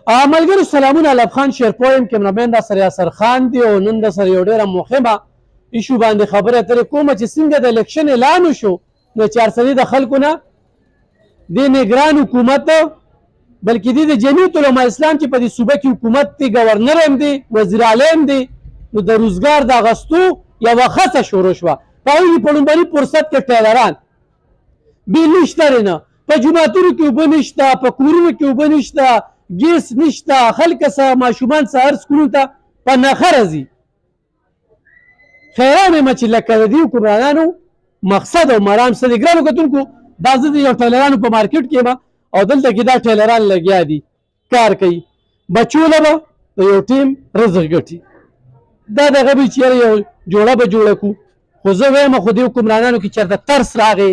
ملګرو سلامونه، علب خان شیرپو یم، کیمرامین را سره یاسر خان دی او نن د سره یو ډېره مهمه ایشو باندې خبره اترې کومه چې څنګه د الیکشن اعلان وشو نو چارسدي د خلکو نه د نګران حکومت بلکې د جمعیت علما اسلام چې په دې صوبه کې حکومت دی، ګورنر هم دی، وزیر اعلی هم دی، نو د روزګار د اخیستو یوه خڅه شروع شوه. په هغوی په لومړني فرصت کې ټیلران بیل نشته، نه په جوماتونو کې اوبه نشته، په کورونو کې اوبه نشته، ګیس نشته، خلک ماشومان سهار سکولونو ته په نښه راځي. خیران یم چې لکه د دې حکمرانانو مقصد او مرام څه دي. ګرانو کتونکو، دا زه د یو ټیلرانو په مارکیټ کې یم او دلته کې دا ټیلران لګیا دي، کار کوي، بچو له به د یو ټیم رزق ګټي. دا دغه به چېرې یو جوړه به جوړه کړو، خو زه وایم خو دې حکمرانانو کې چېرته ترس راغی،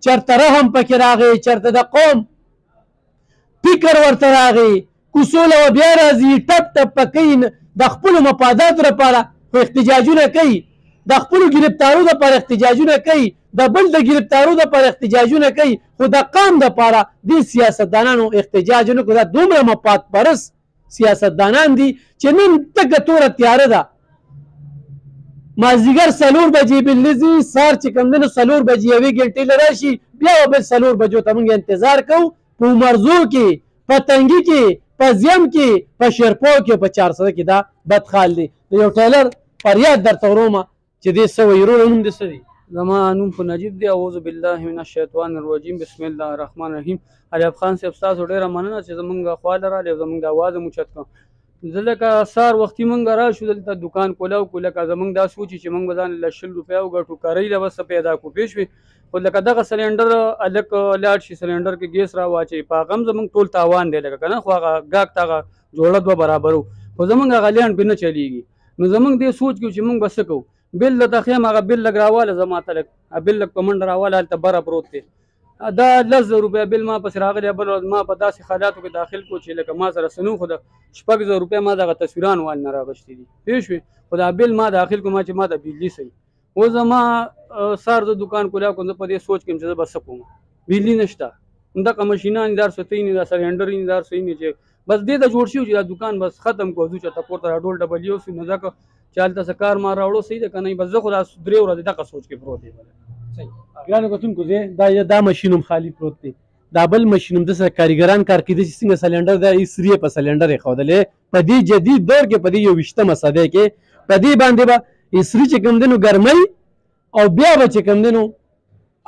چېرته رحم پکې راغی، چېرته د قوم فکر ورته راغی، کوڅو له بیا راځي، ټپ ټپ پکوي، د خپلو مفاداتو لپاره خو احتجاجونه کوي، د خپلو ګرفتارو دپاره احتجاجونه کوي، د بل د ګرفتارو دپاره احتجاجونه کوي، خو د قام دپاره دې سیاستدانانو احتجاج نه کړو. دا دومره مفاد پرست سیاستدانان دي چې نن تګه توره تیاره ده، مازدیګر 4 بجې بل ځي، سهار چې کوم دی نو 4 بجې یوې ګنټې له راشي، بیا به بل 4 بجو ته موږ انتظار کوو. په عمرزو کې، په تنګي کې، په زیم کې، په شیرپو کې، په چارسده کې دا بدخال دی. د یو ټیلر فریاد درته ورومه چې دې څه وایي. وروره نوم دې څه دی؟ زما نوم خو نجیب دی. اعوذ بالله من الشیطان الرجیم، بسم الله الرحمن الرحیم. علب خان صاحب ستاسو ډېره مننه چې زمونږ خواله راغلې، زمونږ د اواز مو اوچت کړ. زه لکه سهار وختي مونږ راشو دلته دکان کولاو کړو، لکه زمونږ دا سوچ چې مونږ به ځان له 20 روپۍ وګټو، کرۍ له به څه پیدا کړو، پوه شوې. خو لکه دغه سلینډر هلک لاړ شي، سلینډر کې ګیس را واچوي، په هغه هم زمونږ ټول تاوان دی لکه که نه، خو هغه ګاګ ته هغه جوړه دوه برابرو، خو زمونږ هغه لیانډ پرې نه چلېږي. نو زمونږ دې سوچ کړو چې مونږ به څه کوو. بل درته ښیم، هغه بل لږ راواله زما ته لږ بل لږ په منډه راواله، هلته بره پروت دی. دا 10,000 روپۍ بل ما پسې راغلی. بل ورځ ما په داسې حالاتو کې داخل کړو چې لکه ما سره څه نه، خو د 6,000 روپۍ ما دغه تصویران وال نه راغشتي دي، پوه شوې. خو دا بل ما داخل کړو ما چې ما د بجلي صحیح. اوس زما سهار زه دکان کولاو کړم، زه په دې سوچ کې یم چې زه به څه کوم. بجلي نشته، دغه مشینان دار سوتی نه، دا سلینډر یې دار سوی نه، چې بس دې ته جوړ شي چې دا دکان بس ختم کړو، ځو چېرته پورته راډول ډبل یوسو. نو ځکه چې هلته څه کار ما راوړو صحیح ده که نه، بس زه خو دا 3 ورځې دغه سوچ کې پروت یم. ګرانو کتونکو، دا ماشین هم خالي پروت دی، دا بل ماشین هم داسې کاریګران کار کوي چې څنګه سلینډر دا ایسري په سلینډر یې ښودلی. په دې جدید دور کې، په دې 21مه صدۍ کې په دې باندې به ایسري چې کوم دی نو ګرمۍ او بیا به چې کوم دی نو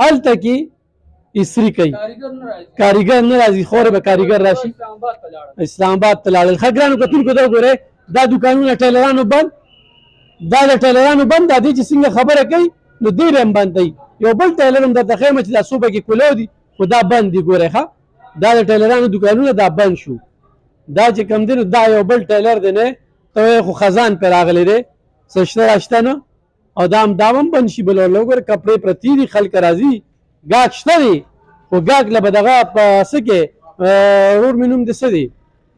هلته کې ایسري کوي، کاریګر نه راځي، خورې به کاریګر راشي اسلام آباد ته لاړل. ښه ګرانو کتونکو، دا ګورئ دا دکانونه ټیلرانو بند، دا د ټیلرانو بند، دا دې چې څنګه خبره کوي نو دې به هم بند دی. یو بل ټیلر هم درته ښیم چې دا صوبه کې کولو دي، خو دا بند دي. ګورئ ښه، دا د ټیلرانو دکانونه دا بند شو. دا چې کوم دی نو دا یو بل ټیلر دی، نه ته وایې خو خزان پرې راغلی دی، څه شته راشته نه، او دا هم بند شي. بل ورله وګوره کپړې پرتې دي، خلک راځي، ګاګ شته دی، خو ګاګ له به دغه په څه کې ورور مې نوم دې څه دی؟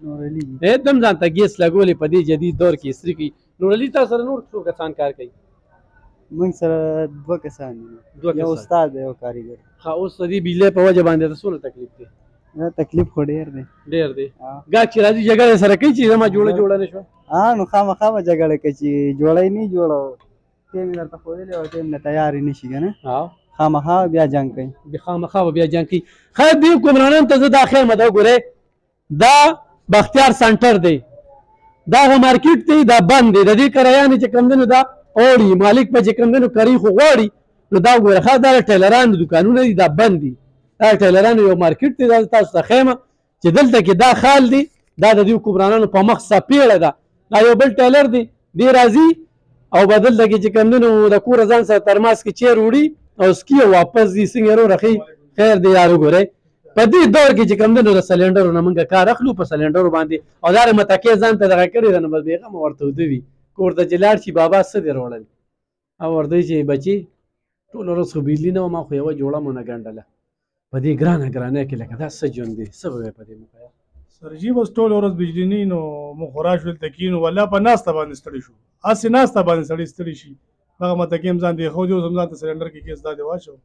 نورعلي. دم ځان ته ګیس لګولې په دې جدید دور کې ایسري کوي. نورعلي تا سره نور څو کسان کار کوي؟ موږ سره 2 کسان دي، یو استاد دی، یو کاریګر. ښه، اوس د دې بجلۍ په وجه باندې ته څونه تکلیف دی؟ تکلیف خو ډېر دی، ډېر دی. ګاګ چې راځي جګړه سره کوي چې زما جوړه نه شوه؟ نو خامخا به جګړه کوي چې جوړه یې نه جوړه، ټیم یې درته ښودلی او ټیم نه تیار یې نه شي که نه، خامخا بیا جنګ کوي، خامخا به بیا جنګ کوي. خیر دې حکمرانانو ته زه دا خیر مده وګورئ، دا بختیار سنټر دی، دا هغه مارکیټ دی، دا بند دی، د دې کرایانې چې کوم دی نو دا اوړي، مالک به چې کوم دی نو کرۍ خو غواړي. نو دا وګوره ښه، دا د ټیلرانو دکانونه دي، دا بند دي، دا د ټیلرانو یو مارکیټ دی. دا تاسو ته ښیمه چې دلته کې دا خال دی، دا د دې حکمرانانو په مخ څپېړه ده. دا یو بل ټیلر دی، دی راځي او به دلته کې چې کوم دی نو د کوره ځان سره ترماس کې چیر وړي او سکي او واپس ځي. څنګه یې رخي خیر دی یار. وګورئ په دې دور کې چې کوم دی نو د سلینډرو نه موږ کار اخلو، په سلینډرو باندې، او دا متکې ځان ته دغه کړې ده، نو بس بېغمه ورته وده وي کور ته چې لاړ شي بابا څه دې راوړل، او ورته وایي چې بچي ټوله ورځ خو بجلي نه وه، ما خو یوه جوړه مو نه ګنډله په دې ګرانه کې، لکه دا څه ژوند دی، څه به وایې په دې موقع؟ سرجي بس ټوله ورځ بجلي نه وي نو موږ خو راشو دلته کېنو، والله په ناسته باندې ستړي شو، هسې ناسته باندې سړی ستړي شي. هغه متکې هم ځان دی ښودي، اوس هم ځان ته سلینډر کې ګیس دا دې واچو،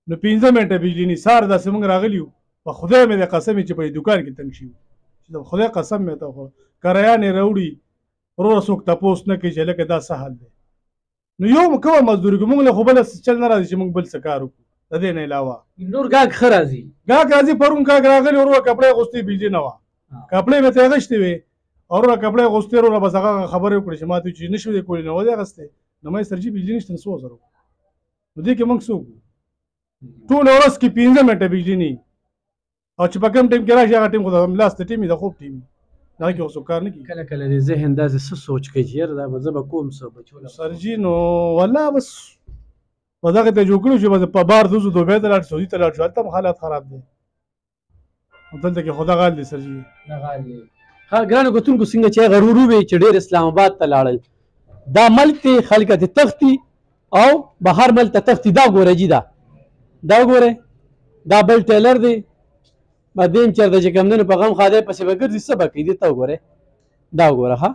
نو 15 منټه بجلي نه. سهار داسې موږ راغلي یو، په خدای مې د قسم چې په دې دوکان کې تنګ شي، چې د خدای قسم مې ته وخوړه کرایانې راوړي وروره څوک تپوس نه کوي چې لکه دا څه حل دی نو یو مو کوه مزدوري کوو موږ له خو بله چل نه راځي چې موږ بل څه کار وکړو د دې نه علاوه نور ګاګ ښه راځي ګاګ راځي پرون ګاګ راغلی وروره کپړې اغوستې بجلي نه وه کپړې مې ترې اغوستې وې وروره کپړې اغوستې وروره بس هغه خبرې وکړې چې ما ته چې نه شو دې کولی نه و دې اغوستې نو ما یې سرجي بجلي نشته نو څه وزر وکړو نو دې کې موږ څوک وو ټوله ورځ کې 15 منټه بجلي نه او چې په کوم ټیم کې راشي هغه ټیم خو د هملاس ټیم د خوب ټیم دا کې اوس کار نه کوي کله کله دې ذهن داسې څه سوچ کوي چې یاره دا به زه به کوم څه بچو سرجي نو والله بس په دغه ته جوړ کړو چې بس په بار دوزو دوبۍ ته لاړ سعودي ته لاړ شو هلته هم حالات خراب دی دلته کې خو دغه حال دی سرجي ګرانو کتونکو څنګه چې غرور ووی چې ډېر اسلام آباد ته لاړل دا ملک ته خلک ته تختی او بهر ملک ته تختی دا ګوره جی دا ګوره دا بل ټیلر دی بعدين چرته چې کوم نه په غم خاده پسې وګرځي څه به کوي ته وګوره دا وګوره ها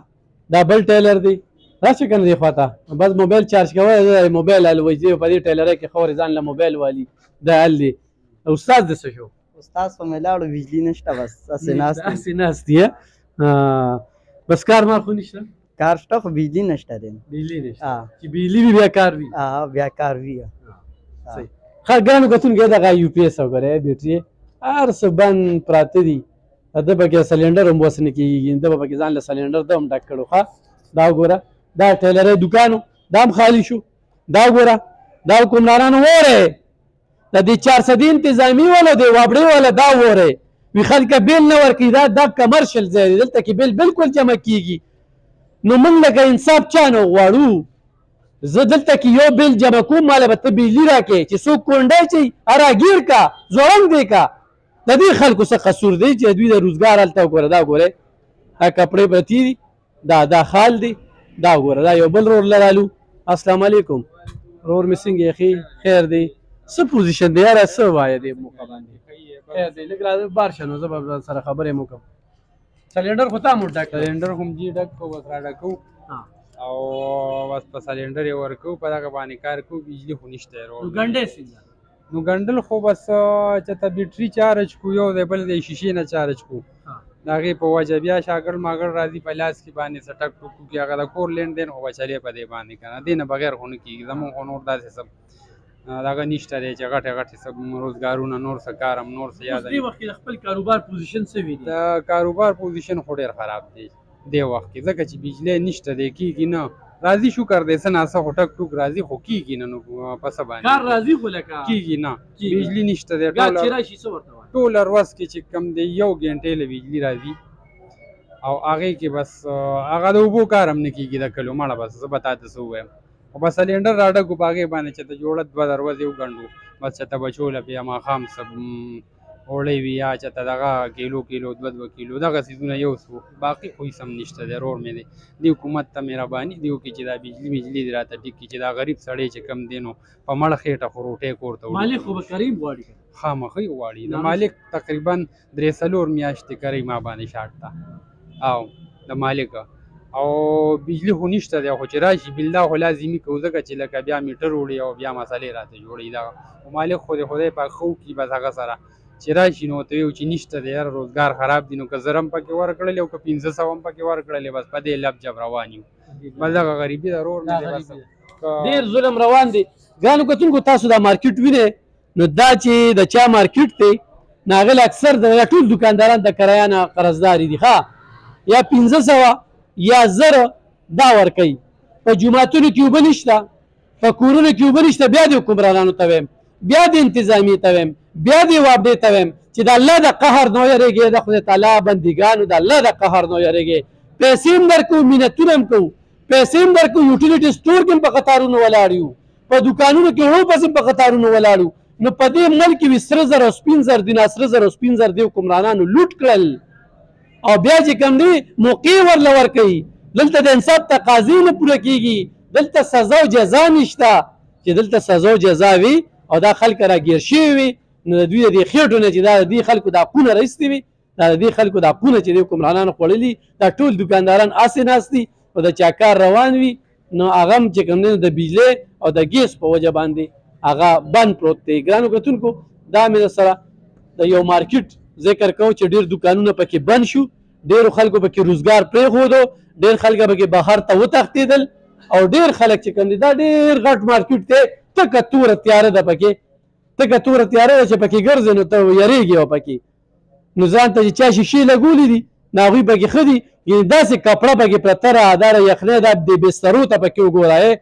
دا بل ټیلر دی راشه کنه دی خواته بس موبایل چارج کوي موبایل ال وځي په دې ټیلر کې خور ځان له موبایل والی دا ال دی استاد د څه شو استاد په ملاړو بجلی نشته بس اسې ناست دی بس کار ما خو نشته کار شته خو بجلی نشته دی بجلی نشته چې بجلی بیا کار وي بیا کار وي صحیح خا ګانو کتونکو دغه یو پی ایس وګوره بیټري هر څه بند پراته دي د پکې سلنډر هم وس نه کېږي د پکې ځان له سلنډر د هم ډک کړو ښه دا وګوره دا ټیلرۍ دکانو دا هم خالي شو دا وګوره دا حکمرانانو وره د دې 400 انتظامي والا دی وابړې والا دا وره وی خلک بیل نه ورکوي دا کمرشل ځای دی دلته کې بیل بالکل جمع کېږي نو موږ لکه انصاف چا نه غواړو زه دلته کې یو بیل جمع کوم ماله به ته بجلي راکړې چې څوک کونډی چې اراګیر کا زوړنګ دی کا د دې خلکو څه قصور دی چې دوی د روزګار هلته وګوره دا ګورئ کپړې پرتې دي دا خال دی دا وګوره دا یو بل رور لرالو السلام علیکم رور مې څنګه یې خیر دی څه پوزیشن دی یاره څه وایه دی موقع باندې خیر دی لږ راځه بار شه نو زه به سره خبرې مو کوم سلنډر خو تا مو ډک سلنډر هم جي ډک کو بس را ډکو او بس په سلنډر یې ورکو په دغه باندې کار کوو بجلي خو نشته نو ګنډې څنګه نو ګنډل خو بس چې ته بیټري چارج کو یو دی بل دی شیشې نه چارج کو د هغې په وجه بیا شاګرد ماګرد راځي په لاس کې باندې څه ټک ټوک وکړي هغه د کور لین دین خو به چلې په دې باندې که نه دې نه بغیر خو نه کېږي زمونږ خو نور داسې څه دغه نشته دی چې غټې غټې څه روزګارونه نور څه کار هم نور څه یاد دې وخت کې د خپل کاروبار پوزیشن څه وي د کاروبار پوزیشن خو ډېر خراب دی دې وخت کې ځکه چې بجلی نشته دی کېږي نه راځي شکر دی څه ناڅه خو ټک ټوک راځي خو کېږي نه نو په څه باندې کار راځي خو لکه کېږي نه بجلی نشته دی چې راشي څه ورته وایي ټوله ورځ کې چې کم دی 1 غنټې له بجلی راځي او هغې کې بس هغه د اوبو کار هم نه کېږي د کلو مړه بس زه به تا ته څه ووایم خو بس سلنډر راډکو په هغې باندې چې ته جوړه 2 دروازې وګنډو بس چې ته بچوله بیا ماښام څه اوړی وي یا چې ته دغه کیلو 2 کیلو دغه څیزونه یو څو باقي خو هېڅ هم نشته دی رور مې دی دې حکومت ته مهرباني دی وکړي چې دا بجلي دې راته ټیک کړي چې دا غریب سړی چې کم دی نو په مړه خېټه خو روټۍ کور ته مالک خو به کریم غواړي خامخې غواړي د مالک تقریبا 3-4 میاشتې کریم ما باندې شاټ ته او د مالک او بجلی خو نشته دی خو چې راشي بالله خو لازمي کوو ځکه چې لکه بیا میټر وړي او بیا مسلې راته جوړوي دغه خو مالک خو د خدای پاک ښه وکړي بس هغه سره چې راشي نو ورته ویو چې نشته دی یاره روزګار خراب دي نو که 1000 هم پکې ورکړلې او که 1500 هم پکې ورکړلې بس په دې لب جب روان یو بس دغه غریبي د رور مې دی بس ډېر ظلم روان دی ګرانو کتونکو تاسو دا مارکیټ وینئ نو دا چې د چا مارکیټ دی نو هغې اکثر د ټول دکانداران د کرایه نه قرضداري دي ښه یا 1500 یا 1000 دا ورکوي په جوماتونو کې اوبه نشته په کورونو کې اوبه نشته بیا د حکمرانانو ته ویم بیا د انتظامیې ته ویم بیا د وابډې ته ویم چې د الله د قهر نه ویرېږئ د خدای تعالی بندګانو د الله د قهر نه ویرېږئ پیسې هم درکوو مینتونه هم کوو پیسې هم درکوو یوټیلیټي سټور کې هم په قطارونو ولاړ یو په دوکانونو کې هم پسې په قطارونو ولاړ یو نو په دې ملک کې وي سره زر او سپین زر دي سره زر او سپین زر دې حکمرانانو لوټ کړل او بیا چې کوم دی موقع ورله ورکوي دلته د انصاف تقاضې نه پوره کېږي دلته سزا او جزا نشته چې دلته سزا او جزا وي او دا خلک راګیر شوي وي نو د دوی د دې خېټو نه چې دا د دې خلکو دا حقونه رایستې وي دا د دې خلکو دا حقونه چې د حکمرانانو خوړلي دا ټول دکانداران اسې ناست دي او د چا کار روان وي نو هغه هم چې کوم دی د بجلۍ او د ګیس په وجه باندې هغه بند پروت دی ګرانو کتونکو دا مې سره د یو مارکیټ ذکر کوم چې ډېر دکانونه پکې بند شو ډېرو خلکو پکې روزګار پرېښودو، ډېر خلک پکې بهر ته وتښتېدل او ډېر خلک چې کوم دي دا ډېر غټ مارکیټ دی، تکه توره تیاره ده پکې، تکه توره تیاره ده چې پکې ګرځې نو ته یېرېږې او پکې نو ځان ته چې چا شیشې لګولي دي نو هغوی پکې ښه دي، یعنې داسې کپړه پکې پرته ده، دا یخنۍ دا د بسترو ته پکې وګوره،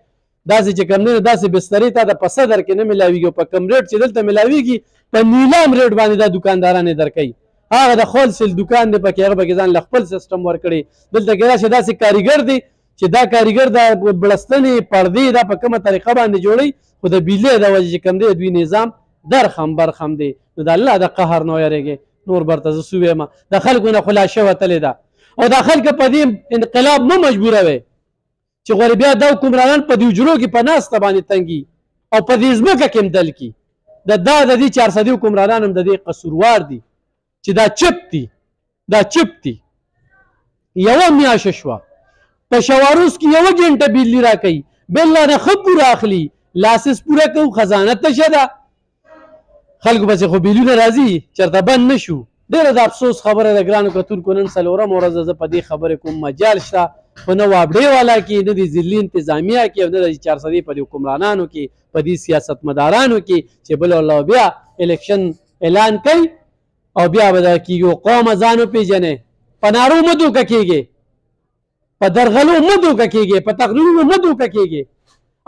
داسې چې کوم دی داسې بسترې ته د په صدر کې نه میلاویږي او په کوم ریټ چې دلته میلاویږي په نیلام ریټ باندې دا دکانداران یې درکوي. هغه د هولسیل دکان دی پکې، هغه پکې ځان له خپل سیسټم ورکړی. دلته کې راشه داسې کاریګر دی چې دا کاریګر د بړستنې پردې دا په کومه طریقه باندې جوړوي، خو د بجلۍ د وجې چې کوم دی دوی نظام درخم برخم دی. نو د الله د قهر نه ویرېږئ، نور برته زه څه ویمه، د خلکو نه خلاصه وتلې ده او دا خلک په دې انقلاب مه مجبوروئ چې غواړي بیا دا حکمرانان په دې حجرو کې په ناسته باندې تنګي او په دې ځمکه کې هم دل کي. د دې 400 حکمرانان هم د دې قصوروار دي چې دا چپ دي، دا چپ دي. یوه میاشته شوه په شواروس کې 1 غنټه بجلي راکوي، بل نه ښه پوره اخلي، لاسس پوره کوو، خزانه تشه ده، خلکو پسې خو بیلونه راځي چېرته بند نه شو. ډېره د افسوس خبره ده ګرانو کتونکو، نن 4مه ورځ زه په دې خبرې کوم مجال شته خو نه وابډې والا کې، نه د ضلعي انتظامیه کې او نه د 400 په دې حکمرانانو کې، په دې سیاستمدارانو کې چې بل الله بیا الیکشن اعلان کوي او بیا به دا کېږي قوم ځان وپېژنئ. په نارو مه دوکه کېږئ، په درغلو مه دوکه کېږئ، په تقریرونو مه دوکه کېږئ.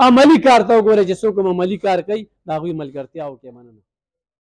عملي کار ته وګورئ چې څوک هم عملي کار کوي د هغوی ملګرتیا وکړئ. مننه.